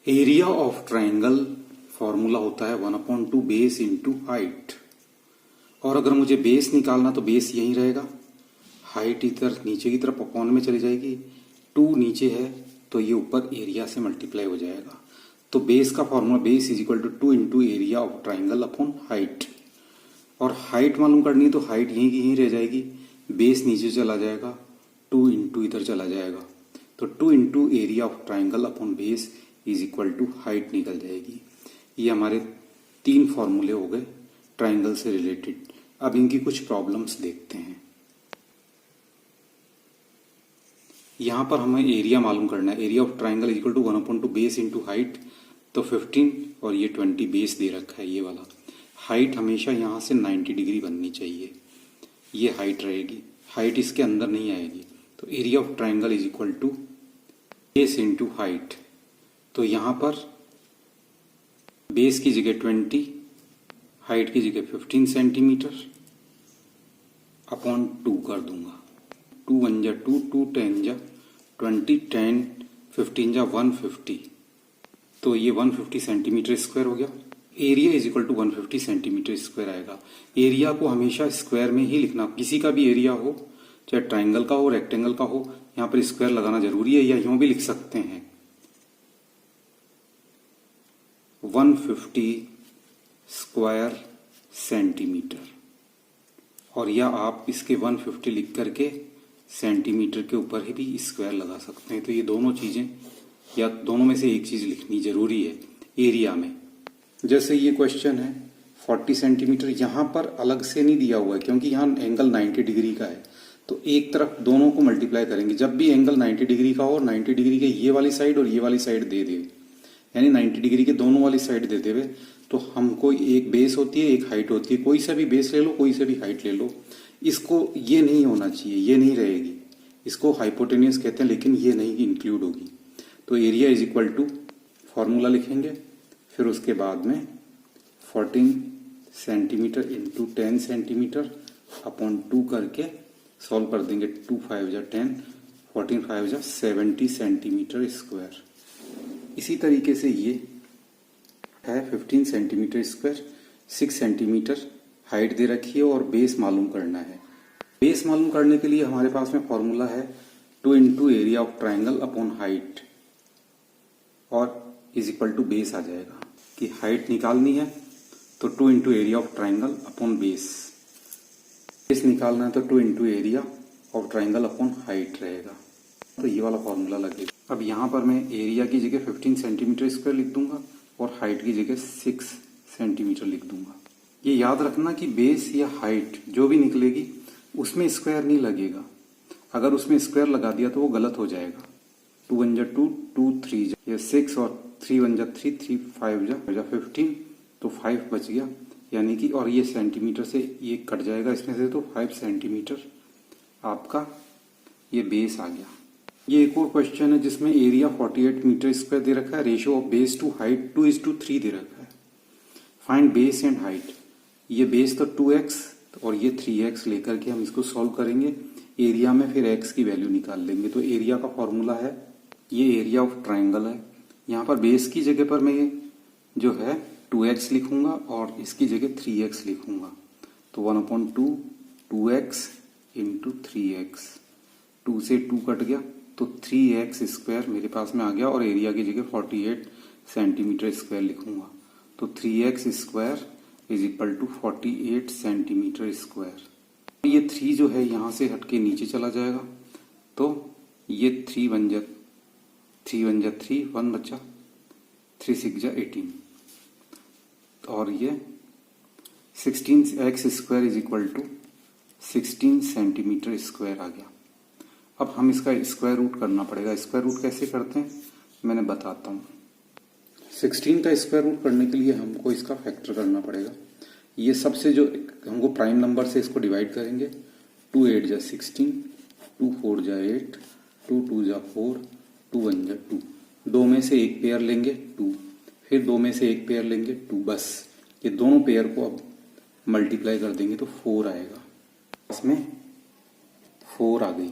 Area of triangle formula होता है 1/2 base into height. और अगर मुझे बेस निकालना तो बेस यहीं रहेगा, हाइट इधर नीचे की तरफ अपॉन में चली जाएगी, 2 नीचे है तो ये ऊपर एरिया से मल्टीप्लाई हो जाएगा। तो बेस का formula base is equal to 2 into area of triangle upon height. और हाइट मालूम करनी है तो हाइट यहीं की यहीं रह जाएगी, बेस नीचे चला जाएगा, 2 इंटू इधर चला जाएगा, तो 2 into area of triangle upon base is equal to height निकल जाएगी। ये हमारे 3 फॉर्मूले हो गए ट्राइंगल से रिलेटेड। अब इनकी कुछ प्रॉब्लम्स देखते हैं। यहां पर हमें एरिया मालूम करना है, area of triangle is equal to 1/2 base into height. तो 15 और ये 20 बेस दे रखा है ये वाला। हाइट हमेशा यहां से 90 डिग्री बननी चाहिए, ये हाइट रहेगी, हाइट इसके अंदर नहीं आएगी। तो area of triangle is equal to base into height. तो यहां पर बेस की जगह 20, हाइट की जगह 15 सेंटीमीटर अपॉन 2 कर दूंगा। 2 1 जा 2, 2 10 जा 20, 10 15 जा 150, तो ये 150 सेंटीमीटर स्क्वायर हो गया। Area is equal to 150 centimetre square आएगा। एरिया को हमेशा स्क्वायर में ही लिखना, किसी का भी एरिया हो, चाहे ट्राइंगल का हो रेक्टेंगल का हो, यहां पर स्क्वायर लगाना जरूरी है, या यूं भी लिख सकते हैं 150 स्क्वायर सेंटीमीटर। और या आप इसके 150 लिख करके सेंटीमीटर के ऊपर ही भी स्क्वायर लगा सकते हैं। तो ये दोनों चीजें या दोनों में से एक चीज लिखनी जरूरी है एरिया में। जैसे ये क्वेश्चन है 40 सेंटीमीटर, यहां पर अलग से नहीं दिया हुआ है क्योंकि यहां एंगल 90 डिग्री का है। तो एक तरफ दोनों को मल्टीप्लाई करेंगे, जब भी एंगल 90 डिग्री का हो, 90 डिग्री के ये वाली साइड और ये वाली साइड दे दे, यानी 90 डिग्री के दोनों वाली साइड देते हुए, तो हमको एक बेस होती है एक हाइट होती है। कोई सा भी बेस ले लो, कोई सा भी हाइट ले लो, इसको ये नहीं होना चाहिए, ये नहीं रहेगी, इसको हाइपोटेनियस कहते हैं, लेकिन ये नहीं इंक्लूड होगी। तो area is equal to formula लिखेंगे, फिर उसके बाद में 14 सेंटीमीटर इंटू 10 सेंटीमीटर अपॉन 2 करके सॉल्व कर देंगे। 2 5 जा 10, 14 5 जा 70 सेंटीमीटर स्क्वायर। इसी तरीके से ये है 15 सेंटीमीटर स्क्वायर, 6 सेंटीमीटर हाइट दे रखी है और बेस मालूम करना है। बेस मालूम करने के लिए हमारे पास में फॉर्मूला है 2 into area of triangle upon height और इज इक्वल टू बेस आ जाएगा। कि हाइट निकालनी है तो 2 into area of triangle upon base, base निकालना है तो 2 into area of triangle upon height रहेगा। तो ये वाला फॉर्मूला लगेगा। अब यहाँ पर मैं एरिया की जगह 15 सेंटीमीटर स्क्वायर लिख दूंगा और हाइट की जगह 6 सेंटीमीटर लिख दूंगा। ये याद रखना कि बेस या हाइट जो भी निकलेगी उसमें स्क्वायर नहीं लगेगा। अगर उसमें स्क्वायर लगा दिया तो वो गलत हो जाएगा। 2 1 जा 2, 2 3 जा या 6 और 3 1 जा 3, 3 5 जा 15, तो 5 बच गया, यानी कि और ये सेंटीमीटर से ये कट जाएगा इसमें से, तो 5 सेंटीमीटर आपका ये बेस आ गया। ये एक और क्वेश्चन है जिसमें एरिया 48 मीटर स्क्वायर दे रखा है, ratio of base to height 2:3 दे रखा है। Find base and height. ये बेस तो 2x और ये 3x लेकर के हम इसको सॉल्व करेंगे। एरिया में फिर x की वैल्यू निकाल लेंगे। तो एरिया का फॉर्मूला है, ये एरिया ऑफ ट्राइंगल है। यहाँ पर बेस की जगह पर मैं जो है 2x लिखूंगा और इसकी जगह 3x लिखूंगा। तो 1/2 2x इंटू 3x, 2 से 2 कट गया तो 3x स्क्वायर मेरे पास में आ गया और एरिया की जगह 48 सेंटीमीटर स्क्वायर लिखूंगा। तो 3x square is equal to 48 centimetre square. ये 3 जो है यहां से हटके नीचे चला जाएगा, तो ये 3 1 जा 3, 1 बचा, 3 6 जा 18, और ये 16x square is equal to 16 centimetre square आ गया। अब हम इसका स्क्वायर रूट करना पड़ेगा। स्क्वायर रूट कैसे करते हैं मैंने बताता हूँ। 16 का स्क्वायर रूट करने के लिए हमको इसका फैक्टर करना पड़ेगा। ये सबसे जो हमको प्राइम नंबर से इसको डिवाइड करेंगे। 2 8 जा 16, 2 4 जा 8, 2 2 जा 4, 2 1 जा 2। 2 में से एक पेयर लेंगे 2, फिर 2 में से एक पेयर लेंगे 2, बस ये दोनों पेयर को अब मल्टीप्लाई कर देंगे तो 4 आएगा। इसमें 4 आ गई,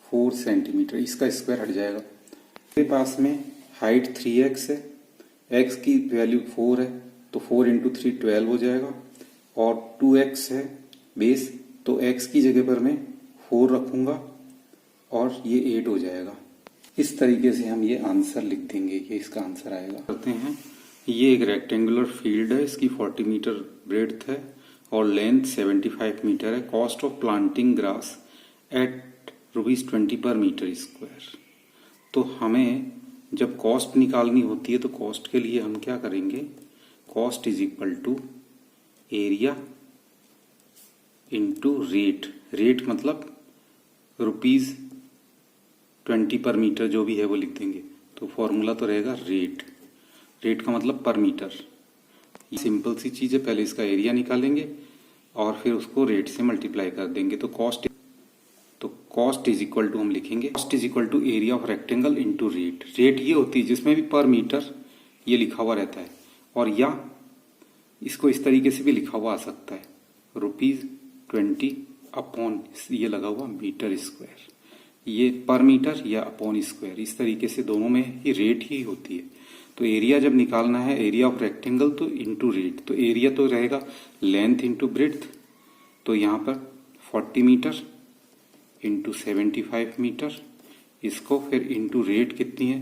4 सेंटीमीटर। इसका स्क्वायर हट जाएगा। मेरे पास में हाइट 3x है x की वैल्यू 4 है तो 4 इंटू 3 12 हो जाएगा, और 2x है बेस, तो x की जगह पर मैं 4 रखूंगा और ये 8 हो जाएगा। इस तरीके से हम ये आंसर लिख देंगे, ये इसका आंसर आएगा। करते हैं, ये एक रेक्टेंगुलर फील्ड है, इसकी 40 मीटर ब्रेड्थ है और लेंथ 75 मीटर है। Cost of planting grass at ₹20 per metre square. तो हमें जब कॉस्ट निकालनी होती है तो कॉस्ट के लिए हम क्या करेंगे, cost is equal to area into rate. Rate मतलब ₹20 पर मीटर जो भी है वो लिख देंगे। तो फॉर्मूला तो रहेगा रेट, रेट का मतलब पर मीटर। सिंपल सी चीज है, पहले इसका एरिया निकालेंगे और फिर उसको रेट से मल्टीप्लाई कर देंगे। तो कॉस्ट इज इक्वल टू हम लिखेंगे, cost is equal to area of rectangle into rate. Rate ये होती है जिसमें भी पर मीटर ये लिखा हुआ रहता है, और या इसको इस तरीके से भी लिखा हुआ आ सकता है, ₹20 अपॉन ये लगा हुआ मीटर स्क्वायर। ये पर मीटर या अपॉन स्क्वायर, इस तरीके से दोनों में ही रेट ही होती है। तो एरिया जब निकालना है, एरिया ऑफ रेक्टेंगल तो इंटू रेट, तो एरिया तो रहेगा लेंथ इंटू ब्रेड्थ। तो यहाँ पर 40 मीटर इंटू 75 मीटर, इसको फिर इंटू रेट कितनी है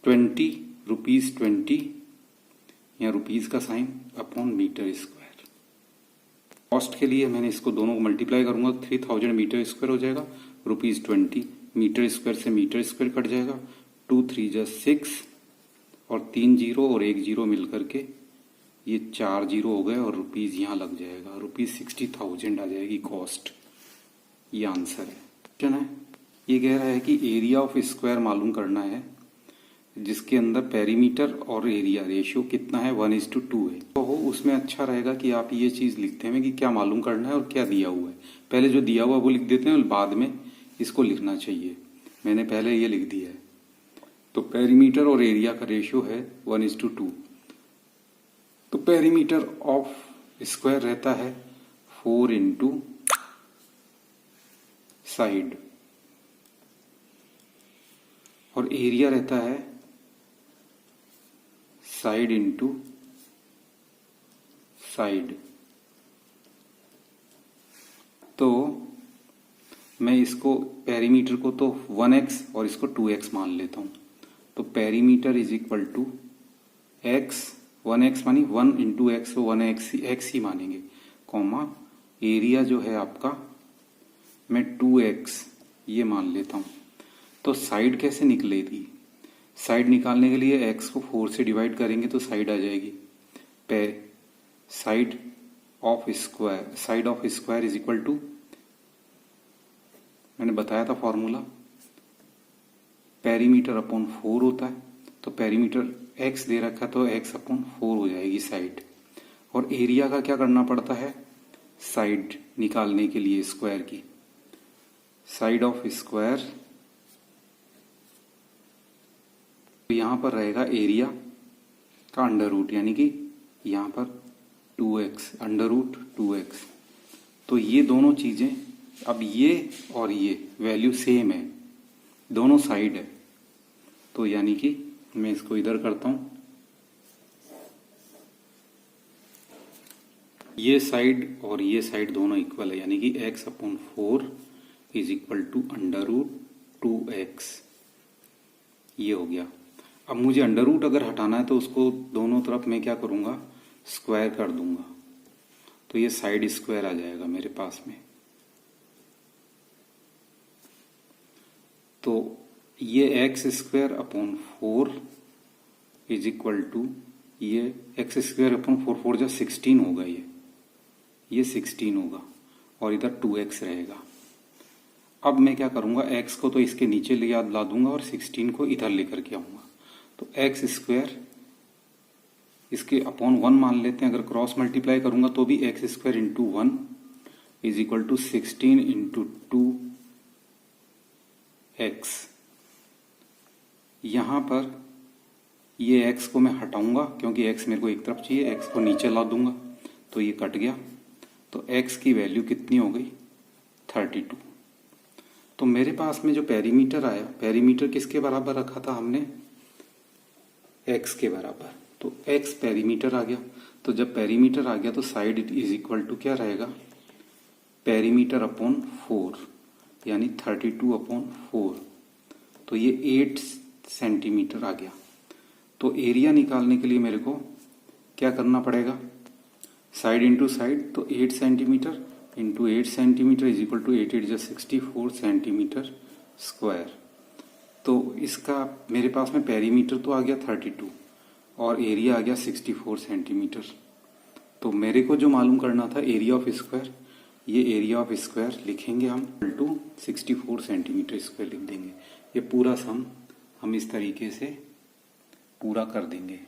₹20 या रुपीज का sign upon metre square. Cost के लिए मैंने इसको दोनों को मल्टीप्लाई करूंगा, 3000 मीटर स्क्वायर हो जाएगा, ₹20 मीटर स्क्वायर से मीटर स्क्वायर कट जाएगा, 2 3 जा 6 और 3 जीरो और 1 जीरो मिल करके ये 4 जीरो हो गए और रुपीज यहाँ लग जाएगा, ₹60,000 आ जाएगी कॉस्ट। ये आंसर है। क्वेश्चन है, ये कह रहा है कि एरिया ऑफ स्क्वायर मालूम करना है जिसके अंदर पेरीमीटर और एरिया रेशियो कितना है, 1:2 है। तो उसमें अच्छा रहेगा कि आप ये चीज लिखते हैं कि क्या मालूम करना है और क्या दिया हुआ है। पहले जो दिया हुआ वो लिख देते हैं और बाद में इसको लिखना चाहिए। मैंने पहले ये लिख दिया है। तो पेरीमीटर और एरिया का रेशियो है 1:2। तो पेरीमीटर ऑफ स्क्वायर रहता है 4 इंटू साइड, और एरिया रहता है साइड इंटू साइड। तो मैं इसको पेरीमीटर को तो 1x और इसको 2x मान लेता हूं। तो perimeter is equal to x, 1x मानी 1 इंटू एक्स, तो 1x ही मानेंगे, कॉमा एरिया जो है आपका मैं 2x ये मान लेता हूं। तो साइड कैसे निकलेगी, साइड निकालने के लिए x को 4 से डिवाइड करेंगे तो साइड आ जाएगी। Side of square is equal to, मैंने बताया था फॉर्मूला, पेरीमीटर अपॉन 4 होता है। तो पेरीमीटर x दे रखा तो x अपॉन 4 हो जाएगी साइड। और एरिया का क्या करना पड़ता है, साइड निकालने के लिए स्क्वायर की, साइड ऑफ स्क्वायर, तो यहां पर रहेगा एरिया का अंडर रूट, यानी कि यहां पर 2x, अंडर रूट 2x। तो ये दोनों चीजें, अब ये और ये वैल्यू सेम है, दोनों साइड है। तो यानी कि मैं इसको इधर करता हूं, ये साइड और ये साइड दोनों इक्वल है, यानी कि x upon 4 is equal to under root 2x। ये हो गया। अब मुझे अंडर रूट अगर हटाना है तो उसको दोनों तरफ मैं क्या करूंगा, स्क्वायर कर दूंगा। तो ये साइड स्क्वायर आ जाएगा मेरे पास में। तो ये x square upon 4 is equal to ये एक्स स्क्वायर अपॉन 4, 4 जा 16 होगा, ये 16 होगा और इधर 2x रहेगा। अब मैं क्या करूंगा, x को तो इसके नीचे ले ला दूंगा और 16 को इधर लेकर के आऊंगा। तो एक्स स्क्वायर इसके अपॉन 1 मान लेते हैं, अगर क्रॉस मल्टीप्लाई करूंगा तो भी x square into 1 is equal to 16 into 2x। यहां पर ये x को मैं हटाऊंगा क्योंकि x मेरे को एक तरफ चाहिए, x को नीचे ला दूंगा तो ये कट गया। तो x की वैल्यू कितनी हो गई, 32। तो मेरे पास में जो पेरीमीटर आया, पेरीमीटर किसके बराबर रखा था हमने, x के बराबर। तो x पेरीमीटर आ गया। तो जब पेरीमीटर आ गया तो साइड इज इक्वल टू क्या रहेगा, पेरीमीटर अपॉन 4 यानी 32 अपॉन 4। तो ये 8 सेंटीमीटर आ गया। तो एरिया निकालने के लिए मेरे को क्या करना पड़ेगा, साइड इंटू साइड, तो 8 centimetre into 8 centimetre is equal to 8 8 जा 64 सेंटीमीटर स्क्वायर। तो इसका मेरे पास में पेरीमीटर तो आ गया 32 और एरिया आ गया 64 सेंटीमीटर। तो मेरे को जो मालूम करना था एरिया ऑफ स्क्वायर, ये एरिया ऑफ स्क्वायर लिखेंगे हम टू 64 सेंटीमीटर स्क्वायर लिख देंगे। ये पूरा सम हम इस तरीके से पूरा कर देंगे।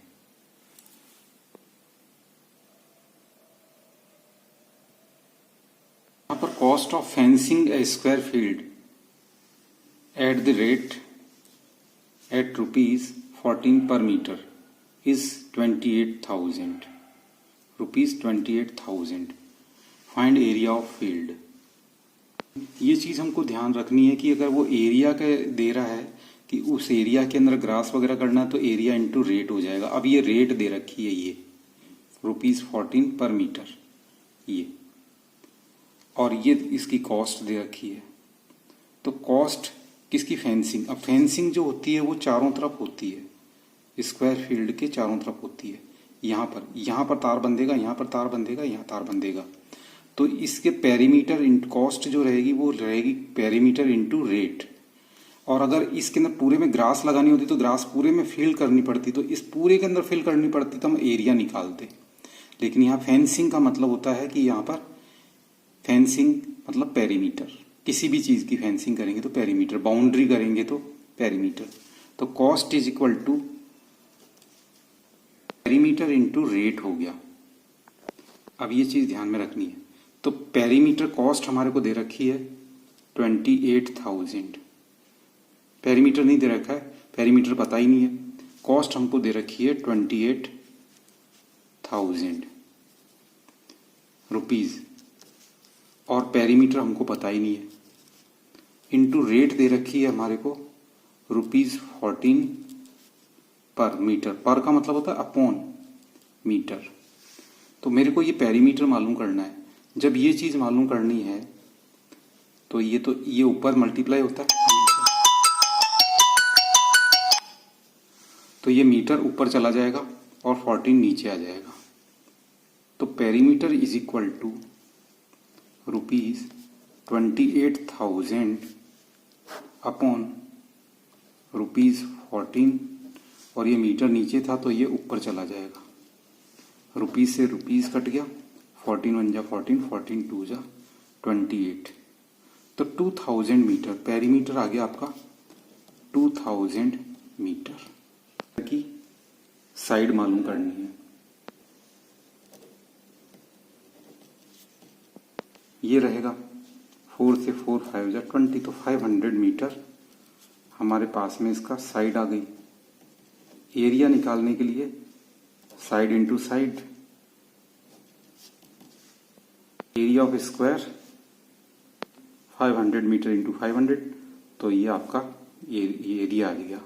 यहाँ पर cost of fencing A square field at the rate at ₹14 per meter is 28,000 rupees 28,000। Find area of field. ये चीज हमको ध्यान रखनी है कि अगर वो एरिया का दे रहा है कि उस एरिया के अंदर ग्रास वगैरह करना है तो एरिया इंटू रेट हो जाएगा। अब ये रेट दे रखी है, ये ₹14 पर मीटर ये, और ये इसकी कॉस्ट दे रखी है। तो कॉस्ट किसकी, फेंसिंग। अब फेंसिंग जो होती है वो चारों तरफ होती है, स्क्वायर फील्ड के चारों तरफ होती है। यहाँ पर तार बंधेगा, यहाँ पर तार बंधेगा, यहाँ तार बंधेगा। तो इसके पेरीमीटर कॉस्ट जो रहेगी वो रहेगी पेरीमीटर इंटू रेट। और अगर इसके अंदर पूरे में ग्रास लगानी होती तो ग्रास पूरे में फिल करनी पड़ती, तो इस पूरे के अंदर फिल करनी पड़ती तो हम एरिया निकालते। लेकिन यहाँ फेंसिंग का मतलब होता है कि यहाँ पर फेंसिंग मतलब पेरीमीटर, किसी भी चीज की फेंसिंग करेंगे तो पेरीमीटर, बाउंड्री करेंगे तो पेरीमीटर। तो cost is equal to perimeter into rate हो गया। अब ये चीज ध्यान में रखनी है। तो पेरीमीटर कॉस्ट हमारे को दे रखी है 28,000। पेरीमीटर नहीं दे रखा है, पेरीमीटर पता ही नहीं है। कॉस्ट हमको दे रखी है 28,000 रुपीज और पेरीमीटर हमको पता ही नहीं है। इंटू रेट दे रखी है हमारे को ₹14 पर मीटर। पर का मतलब होता है अपॉन मीटर। तो मेरे को ये पेरीमीटर मालूम करना है। जब ये चीज मालूम करनी है तो ये ऊपर मल्टीप्लाई होता है, तो ये मीटर ऊपर चला जाएगा और 14 नीचे आ जाएगा। तो perimeter is equal to ₹28,000 upon ₹14, और ये मीटर नीचे था तो ये ऊपर चला जाएगा। रुपीज से रुपीज कट गया, 14 1 जा 14, 14 2 जा 28। तो 2000 मीटर पेरीमीटर आ गया आपका 2000 मीटर की साइड मालूम करनी है। ये रहेगा 4 से 4 5 जा 20, तो 500 मीटर हमारे पास में इसका साइड आ गई। एरिया निकालने के लिए side into side, area of square 500 metre into 500, तो ये आपका एरिया आ गया।